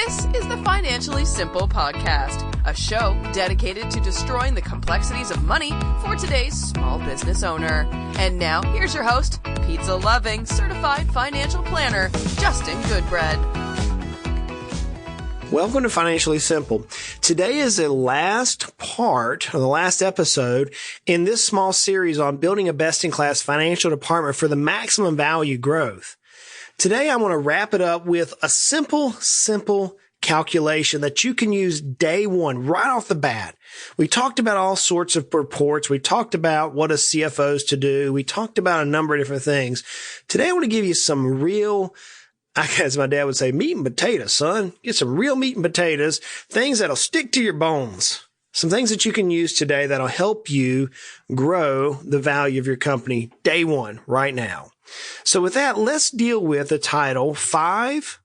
This is the Financially Simple Podcast, a show dedicated to destroying the complexities of money for today's small business owner. And now, here's your host, pizza-loving, certified financial planner, Justin Goodbread. Welcome to Financially Simple. Today is the last part, or the last episode in this small series on building a best-in-class financial department for the maximum value growth. Today, I want to wrap it up with a simple calculation that you can use day one, right off the bat. We talked about all sorts of reports. We talked about what a CFO is to do. We talked about a number of different things. Today, I want to give you some real, as my dad would say, meat and potatoes, son. Get some real meat and potatoes, things that'll stick to your bones. Some things that you can use today that'll help you grow the value of your company day one, right now. So with that, let's deal with the title 5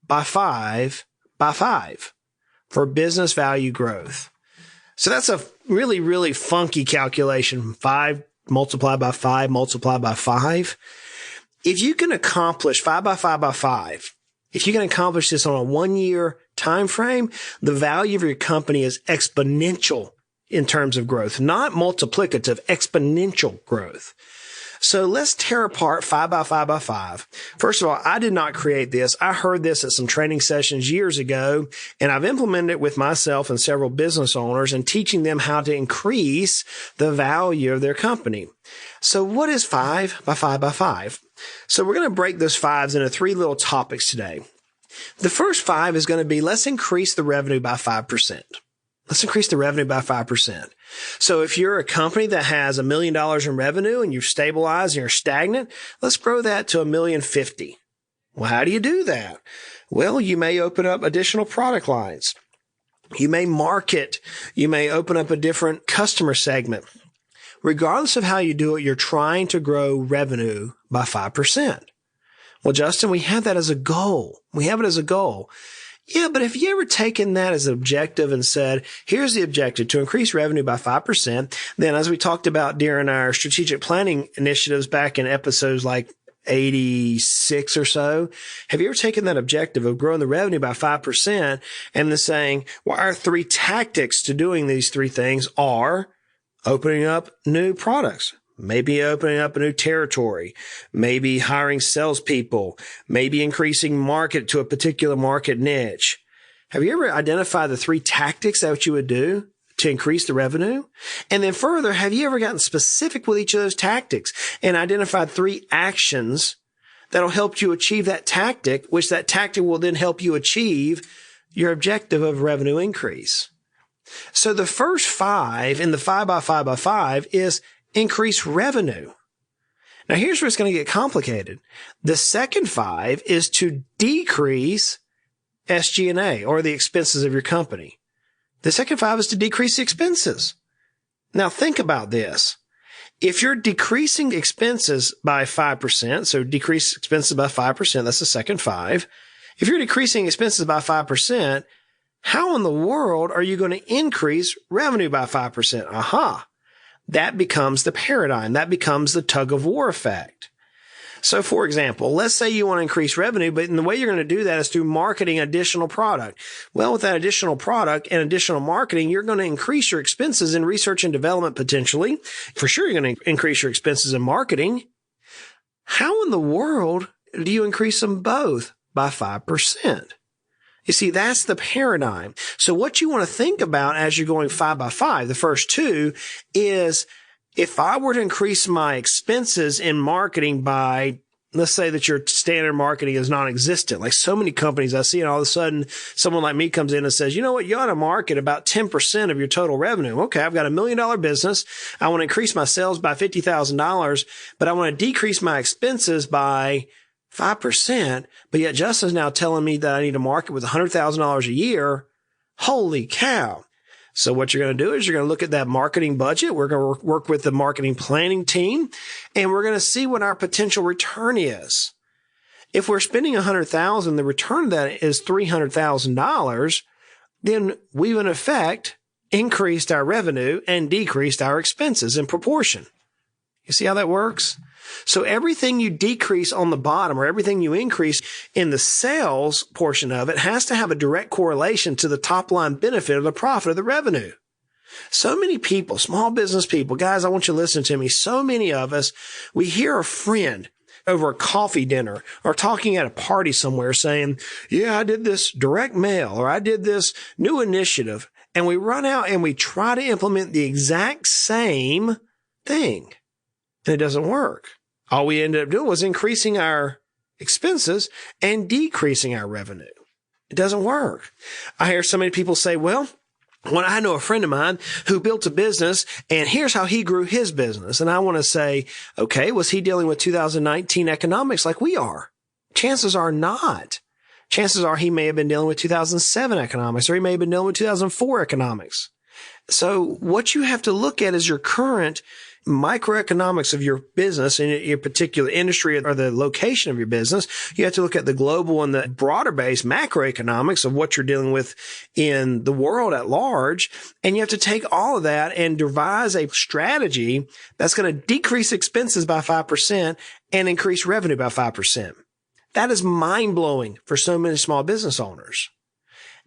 by 5 by 5 for business value growth. So that's a really funky calculation. 5 multiplied by 5 multiplied by 5. If you can accomplish 5 by 5 by 5, if you can accomplish this on a 1-year time frame, the value of your company is exponential in terms of growth, not multiplicative, exponential growth. So let's tear apart 5 by 5 by 5. First of all, I did not create this. I heard this at some training sessions years ago, and I've implemented it with myself and several business owners and teaching them how to increase the value of their company. So what is 5 by 5 by 5? So we're going to break those fives into 3 little topics today. The first 5 is going to be, let's increase the revenue by 5%. Let's increase the revenue by 5%. So if you're a company that has $1 million in revenue and you've stabilized and you're stagnant, let's grow that to $1,050,000. Well, how do you do that? Well, you may open up additional product lines. You may market. You may open up a different customer segment. Regardless of how you do it, you're trying to grow revenue by 5%. Well, Justin, we have that as a goal. We have it as a goal. Yeah, but have you ever taken that as an objective and said, here's the objective, to increase revenue by 5%. Then as we talked about during our strategic planning initiatives back in episodes like 86 or so, have you ever taken that objective of growing the revenue by 5% and then saying, well, our 3 tactics to doing these 3 things are opening up new products, maybe opening up a new territory, maybe hiring salespeople, maybe increasing market to a particular market niche. Have you ever identified the 3 tactics that you would do to increase the revenue? And then further, have you ever gotten specific with each of those tactics and identified 3 actions that'll help you achieve that tactic, which that tactic will then help you achieve your objective of revenue increase? So the first 5 in the 5 by 5 by 5 is increase revenue. Now here's where it's going to get complicated. The second 5 is to decrease SG&A, or the expenses of your company. The second 5 is to decrease the expenses. Now think about this. If you're decreasing expenses by 5%, so decrease expenses by 5%, that's the second 5. If you're decreasing expenses by 5%, how in the world are you going to increase revenue by 5%? Aha. That becomes the paradigm. That becomes the tug of war effect. So for example, let's say you want to increase revenue, but the way you're going to do that is through marketing additional product. Well, with that additional product and additional marketing, you're going to increase your expenses in research and development potentially. For sure, you're going to increase your expenses in marketing. How in the world do you increase them both by 5%? You see, that's the paradigm. So what you want to think about as you're going 5 by 5, the first 2 is, if I were to increase my expenses in marketing by, let's say that your standard marketing is non-existent. Like so many companies I see, and all of a sudden someone like me comes in and says, you know what, you ought to market about 10% of your total revenue. Okay, I've got $1 million business. I want to increase my sales by $50,000, but I want to decrease my expenses by 5%, but yet Justin's now telling me that I need to market with $100,000 a year. Holy cow. So what you're going to do is you're going to look at that marketing budget. We're going to work with the marketing planning team, and we're going to see what our potential return is. If we're spending $100,000, the return of that is $300,000, then we've in effect increased our revenue and decreased our expenses in proportion. You see how that works? So everything you decrease on the bottom or everything you increase in the sales portion of it has to have a direct correlation to the top line benefit of the profit of the revenue. So many people, small business people, guys, I want you to listen to me. So many of us, we hear a friend over a coffee dinner or talking at a party somewhere saying, yeah, I did this direct mail or I did this new initiative. And we run out and we try to implement the exact same thing. And it doesn't work. All we ended up doing was increasing our expenses and decreasing our revenue. It doesn't work. I hear so many people say, well, I know a friend of mine who built a business and here's how he grew his business. And I want to say, okay, was he dealing with 2019 economics like we are? Chances are not. Chances are he may have been dealing with 2007 economics or he may have been dealing with 2004 economics. So what you have to look at is your current microeconomics of your business in your particular industry or the location of your business. You have to look at the global and the broader base macroeconomics of what you're dealing with in the world at large. And you have to take all of that and devise a strategy that's going to decrease expenses by 5% and increase revenue by 5%. That is mind blowing for so many small business owners,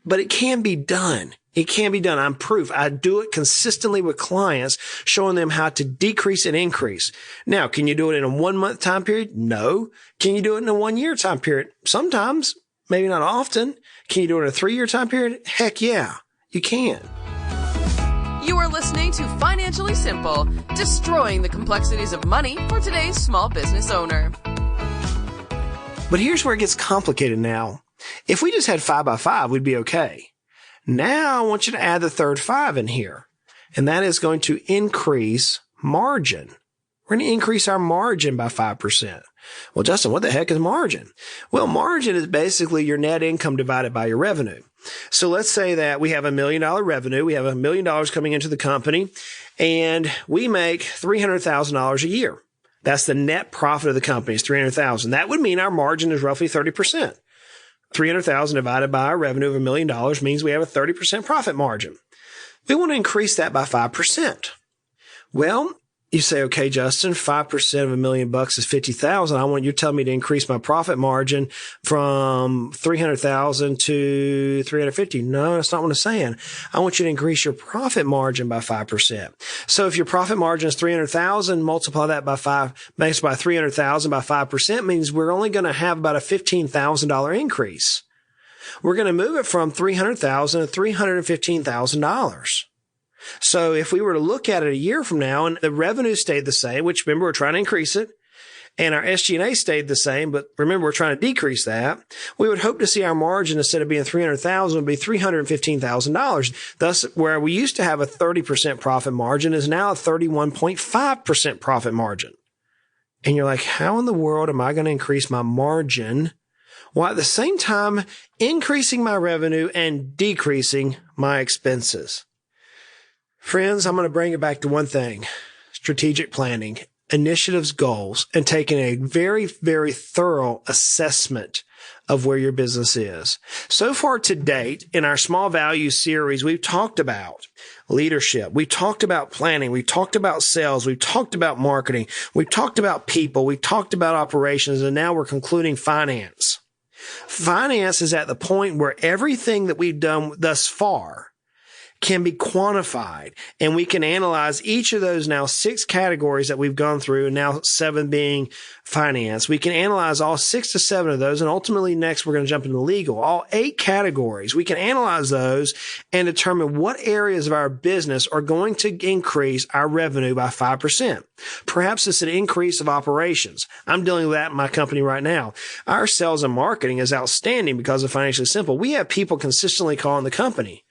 but it can be done. It can be done. I'm proof. I do it consistently with clients, showing them how to decrease and increase. Now, can you do it in a 1 month time period? No. Can you do it in a 1 year time period? Sometimes, maybe not often. Can you do it in a 3 year time period? Heck yeah, you can. You are listening to Financially Simple, destroying the complexities of money for today's small business owner. But here's where it gets complicated now. If we just had 5 by 5, we'd be okay. Now I want you to add the third 5 in here, and that is going to increase margin. We're going to increase our margin by 5%. Well, Justin, what the heck is margin? Well, margin is basically your net income divided by your revenue. So let's say that we have $1 million revenue. We have $1 million coming into the company, and we make $300,000 a year. That's the net profit of the company is $300,000. That would mean our margin is roughly 30%. 300,000 divided by our revenue of $1 million means we have a 30% profit margin. We want to increase that by 5%. Well, you say, okay, Justin, 5% of $1 million is 50,000. I want you to tell me to increase my profit margin from 300,000 to 350. No, that's not what I'm saying. I want you to increase your profit margin by 5%. So if your profit margin is 300,000, multiply that by 5, makes by 300,000 by 5% means we're only going to have about a $15,000 increase. We're going to move it from 300,000 to $315,000. So if we were to look at it a year from now and the revenue stayed the same, which remember we're trying to increase it, and our SG&A stayed the same, but remember we're trying to decrease that, we would hope to see our margin instead of being 300,000 would be $315,000. Thus, where we used to have a 30% profit margin is now a 31.5% profit margin. And you're like, how in the world am I going to increase my margin while at the same time increasing my revenue and decreasing my expenses? Friends, I'm going to bring it back to one thing: strategic planning, initiatives, goals, and taking a very, very thorough assessment of where your business is. So far to date, in our small value series, we've talked about leadership. We talked about planning. We talked about sales. We've talked about marketing. We've talked about people. We've talked about operations. And now we're concluding finance. Finance is at the point where everything that we've done thus far can be quantified, and we can analyze each of those now 6 categories that we've gone through, and now 7 being finance. We can analyze all 6 to 7 of those, and ultimately next we're going to jump into legal. All 8 categories. We can analyze those and determine what areas of our business are going to increase our revenue by 5%. Perhaps it's an increase of operations. I'm dealing with that in my company right now. Our sales and marketing is outstanding because of Financially Simple. We have people consistently calling the company.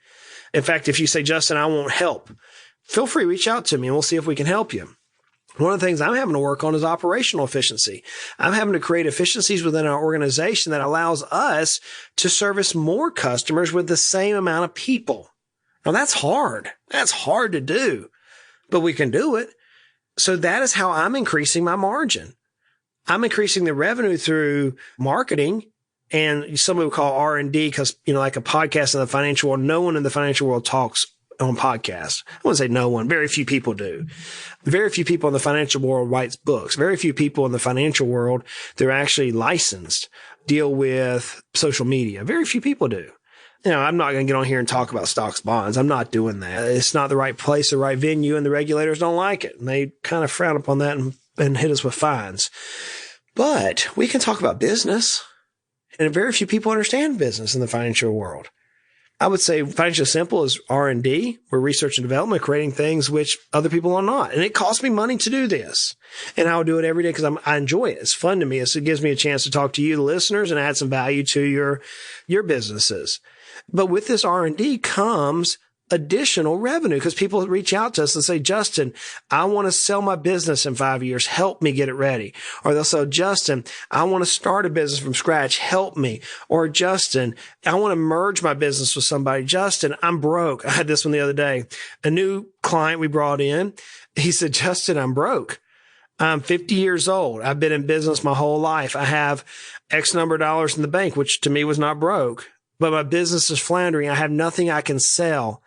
In fact, if you say, Justin, I want help, feel free to reach out to me and we'll see if we can help you. One of the things I'm having to work on is operational efficiency. I'm having to create efficiencies within our organization that allows us to service more customers with the same amount of people. Now, that's hard. That's hard to do, but we can do it. So that is how I'm increasing my margin. I'm increasing the revenue through marketing. And some would call R&D because, like a podcast in the financial world, no one in the financial world talks on podcasts. I wouldn't say no one. Very few people do. Very few people in the financial world writes books. Very few people in the financial world, they're actually licensed, deal with social media. Very few people do. I'm not going to get on here and talk about stocks, bonds. I'm not doing that. It's not the right place, the right venue, and the regulators don't like it. And they kind of frown upon that and hit us with fines. But we can talk about business. And very few people understand business in the financial world. I would say Financially Simple is R&D. We're research and development, creating things which other people are not. And it costs me money to do this. And I'll do it every day because I enjoy it. It's fun to me. It gives me a chance to talk to you, the listeners, and add some value to your businesses. But with this R&D comes additional revenue because people reach out to us and say, Justin, I want to sell my business in 5 years. Help me get it ready. Or they'll say, Justin, I want to start a business from scratch. Help me. Or Justin, I want to merge my business with somebody. Justin, I'm broke. I had this one the other day. A new client we brought in. He said, Justin, I'm broke. I'm 50 years old. I've been in business my whole life. I have X number of dollars in the bank, which to me was not broke. But my business is floundering. I have nothing I can sell.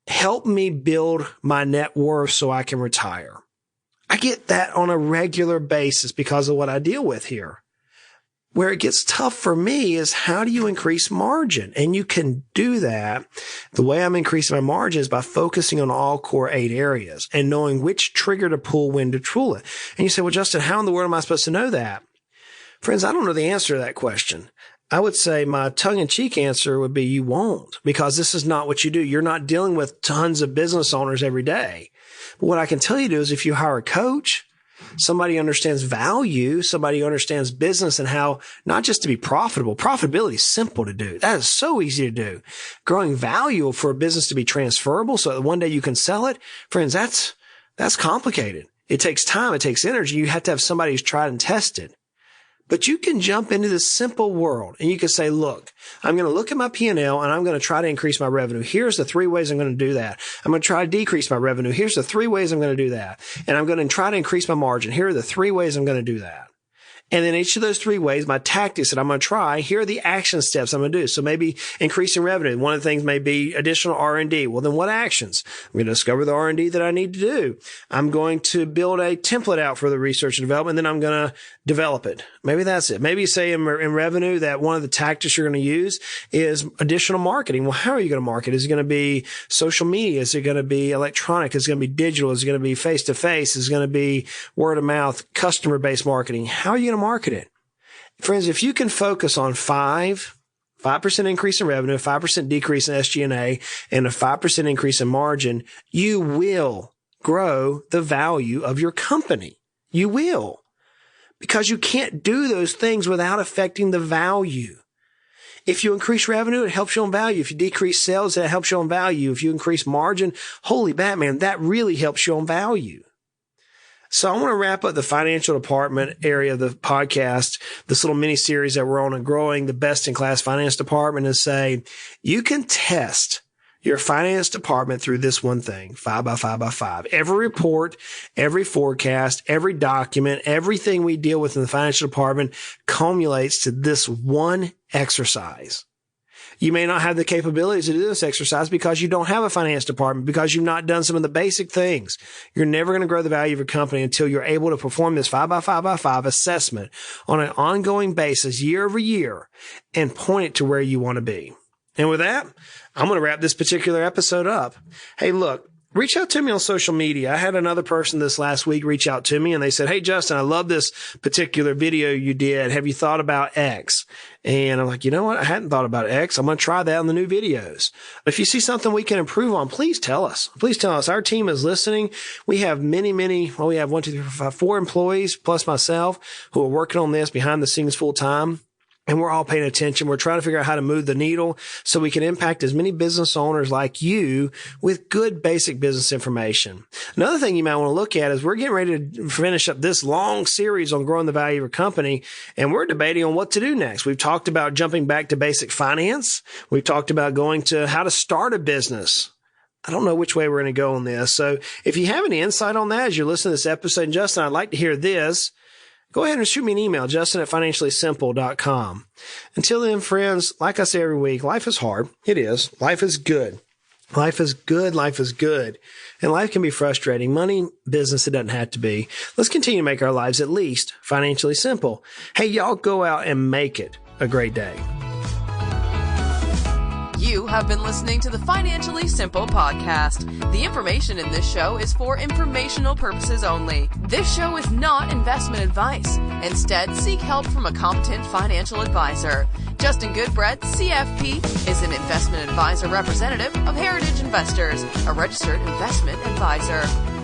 Help me build my net worth so I can retire. I get that on a regular basis because of what I deal with here. Where it gets tough for me is how do you increase margin? And you can do that. The way I'm increasing my margin is by focusing on all core 8 areas and knowing which trigger to pull, when to tool it. And you say, well, Justin, how in the world am I supposed to know that? Friends, I don't know the answer to that question. I would say my tongue-in-cheek answer would be you won't, because this is not what you do. You're not dealing with tons of business owners every day. But what I can tell you to do is if you hire a coach, somebody who understands value, somebody who understands business and how not just to be profitable. Profitability is simple to do. That is so easy to do. Growing value for a business to be transferable so that one day you can sell it. Friends, that's complicated. It takes time. It takes energy. You have to have somebody who's tried and tested. But you can jump into this simple world and you can say, look, I'm going to look at my P&L and I'm going to try to increase my revenue. Here's the 3 ways I'm going to do that. I'm going to try to decrease my revenue. Here's the 3 ways I'm going to do that. And I'm going to try to increase my margin. Here are the 3 ways I'm going to do that. And then each of those 3 ways, my tactics that I'm going to try, here are the action steps I'm going to do. So maybe increasing revenue. One of the things may be additional R&D. Well, then what actions? I'm going to discover the R&D that I need to do. I'm going to build a template out for the research and development. Then I'm going to develop it. Maybe that's it. Maybe say in revenue that one of the tactics you're going to use is additional marketing. Well, how are you going to market? Is it going to be social media? Is it going to be electronic? Is it going to be digital? Is it going to be face-to-face? Is it going to be word-of-mouth, customer-based marketing? How are you going to market it? Friends, if you can focus on 5% increase in revenue, 5% decrease in SG&A, and a 5% increase in margin, you will grow the value of your company. You will. Because you can't do those things without affecting the value. If you increase revenue, it helps you on value. If you decrease sales, it helps you on value. If you increase margin, holy Batman, that really helps you on value. So I want to wrap up the financial department area of the podcast, this little mini series that we're on growing the best in class finance department, and say you can test your finance department through this one thing, 5 by 5 by 5. Every report, every forecast, every document, everything we deal with in the financial department culminates to this one exercise. You may not have the capabilities to do this exercise because you don't have a finance department, because you've not done some of the basic things. You're never going to grow the value of your company until you're able to perform this 5 by 5 by 5 assessment on an ongoing basis year over year and point it to where you want to be. And with that, I'm going to wrap this particular episode up. Hey, look, reach out to me on social media. I had another person this last week reach out to me and they said, hey, Justin, I love this particular video you did. Have you thought about X? And I'm like, you know what? I hadn't thought about X. I'm going to try that on the new videos. If you see something we can improve on, please tell us. Please tell us. Our team is listening. We have we have 4 employees plus myself who are working on this behind the scenes full time. And we're all paying attention. We're trying to figure out how to move the needle so we can impact as many business owners like you with good basic business information. Another thing you might want to look at is we're getting ready to finish up this long series on growing the value of your company, and we're debating on what to do next. We've talked about jumping back to basic finance. We've talked about going to how to start a business. I don't know which way we're going to go on this. So if you have any insight on that as you're listening to this episode, Justin, I'd like to hear this. Go ahead and shoot me an email, justin@financiallysimple.com. Until then, friends, like I say every week, life is hard. It is. Life is good. Life is good. Life is good. And life can be frustrating. Money, business, it doesn't have to be. Let's continue to make our lives at least financially simple. Hey, y'all go out and make it a great day. You have been listening to the Financially Simple podcast. The information in this show is for informational purposes only. This show is not investment advice. Instead, seek help from a competent financial advisor. Justin Goodbread, CFP, is an investment advisor representative of Heritage Investors, a registered investment advisor.